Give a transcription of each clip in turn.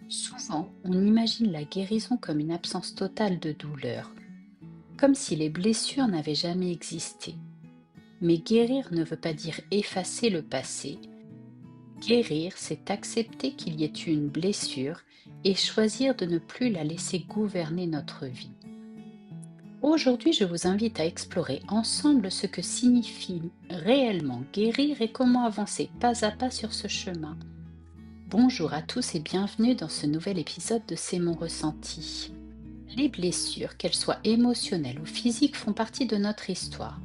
Souvent, on imagine la guérison comme une absence totale de douleur, comme si les blessures n'avaient jamais existé. Mais guérir ne veut pas dire effacer le passé. Guérir, c'est accepter qu'il y ait eu une blessure et choisir de ne plus la laisser gouverner notre vie. Aujourd'hui, je vous invite à explorer ensemble ce que signifie réellement guérir et comment avancer pas à pas sur ce chemin. Bonjour à tous et bienvenue dans ce nouvel épisode de C'est mon ressenti. Les blessures, qu'elles soient émotionnelles ou physiques, font partie de notre histoire.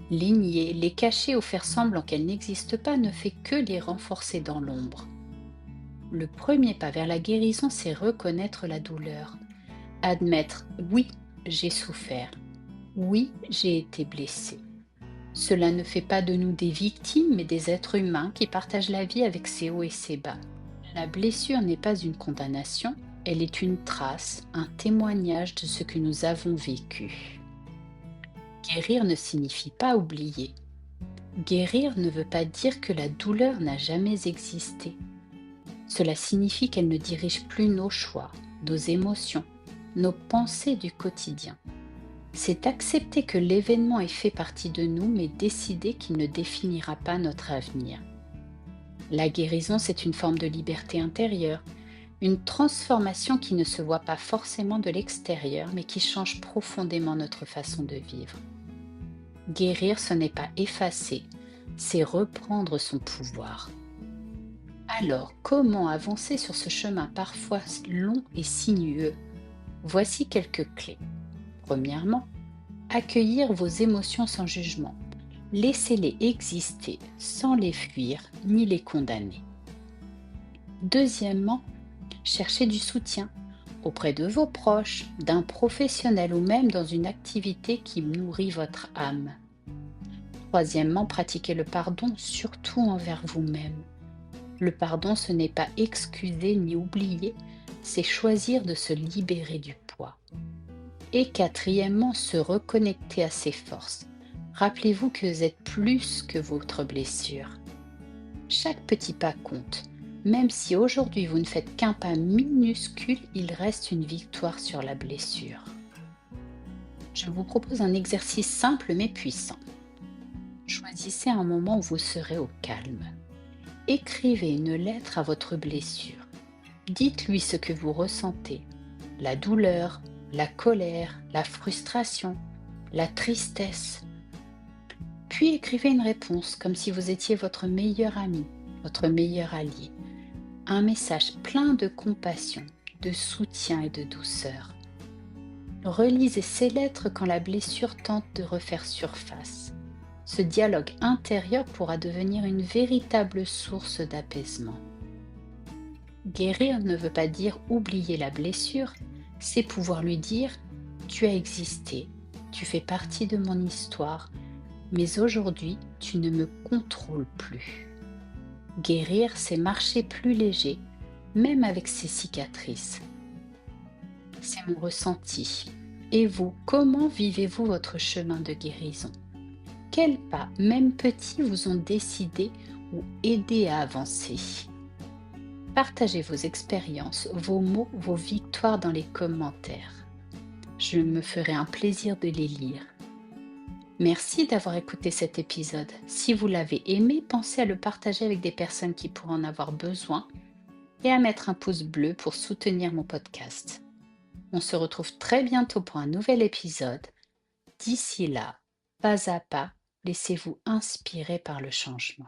Les nier, les cacher ou faire semblant qu'elles n'existent pas ne fait que les renforcer dans l'ombre. Le premier pas vers la guérison, c'est reconnaître la douleur. Admettre, oui, j'ai souffert. Oui, j'ai été blessé. Cela ne fait pas de nous des victimes, mais des êtres humains qui partagent la vie avec ses hauts et ses bas. La blessure n'est pas une condamnation, elle est une trace, un témoignage de ce que nous avons vécu. Guérir ne signifie pas oublier. Guérir ne veut pas dire que la douleur n'a jamais existé. Cela signifie qu'elle ne dirige plus nos choix, nos émotions, nos pensées du quotidien. C'est accepter que l'événement ait fait partie de nous, mais décider qu'il ne définira pas notre avenir. La guérison, c'est une forme de liberté intérieure, une transformation qui ne se voit pas forcément de l'extérieur, mais qui change profondément notre façon de vivre. Guérir, ce n'est pas effacer, c'est reprendre son pouvoir. Alors, comment avancer sur ce chemin parfois long et sinueux? Voici quelques clés. Premièrement, accueillir vos émotions sans jugement. Laissez-les exister sans les fuir ni les condamner. Deuxièmement, cherchez du soutien auprès de vos proches, d'un professionnel ou même dans une activité qui nourrit votre âme. Troisièmement, pratiquez le pardon, surtout envers vous-même. Le pardon, ce n'est pas excuser ni oublier, c'est choisir de se libérer du poids. Et quatrièmement, se reconnecter à ses forces. Rappelez-vous que vous êtes plus que votre blessure. Chaque petit pas compte. Même si aujourd'hui vous ne faites qu'un pas minuscule, il reste une victoire sur la blessure. Je vous propose un exercice simple mais puissant. Choisissez un moment où vous serez au calme. Écrivez une lettre à votre blessure. Dites-lui ce que vous ressentez, la douleur, la colère, la frustration, la tristesse. Puis écrivez une réponse comme si vous étiez votre meilleur ami, votre meilleur allié. Un message plein de compassion, de soutien et de douceur. Relisez ces lettres quand la blessure tente de refaire surface. Ce dialogue intérieur pourra devenir une véritable source d'apaisement. Guérir ne veut pas dire oublier la blessure, c'est pouvoir lui dire « Tu as existé, tu fais partie de mon histoire, mais aujourd'hui tu ne me contrôles plus ». Guérir, c'est marcher plus léger, même avec ses cicatrices. C'est mon ressenti. Et vous, comment vivez-vous votre chemin de guérison? Quels pas, même petits, vous ont décidé ou aidé à avancer? Partagez vos expériences, vos mots, vos victoires dans les commentaires. Je me ferai un plaisir de les lire. Merci d'avoir écouté cet épisode. Si vous l'avez aimé, pensez à le partager avec des personnes qui pourraient en avoir besoin et à mettre un pouce bleu pour soutenir mon podcast. On se retrouve très bientôt pour un nouvel épisode. D'ici là, pas à pas, laissez-vous inspirer par le changement.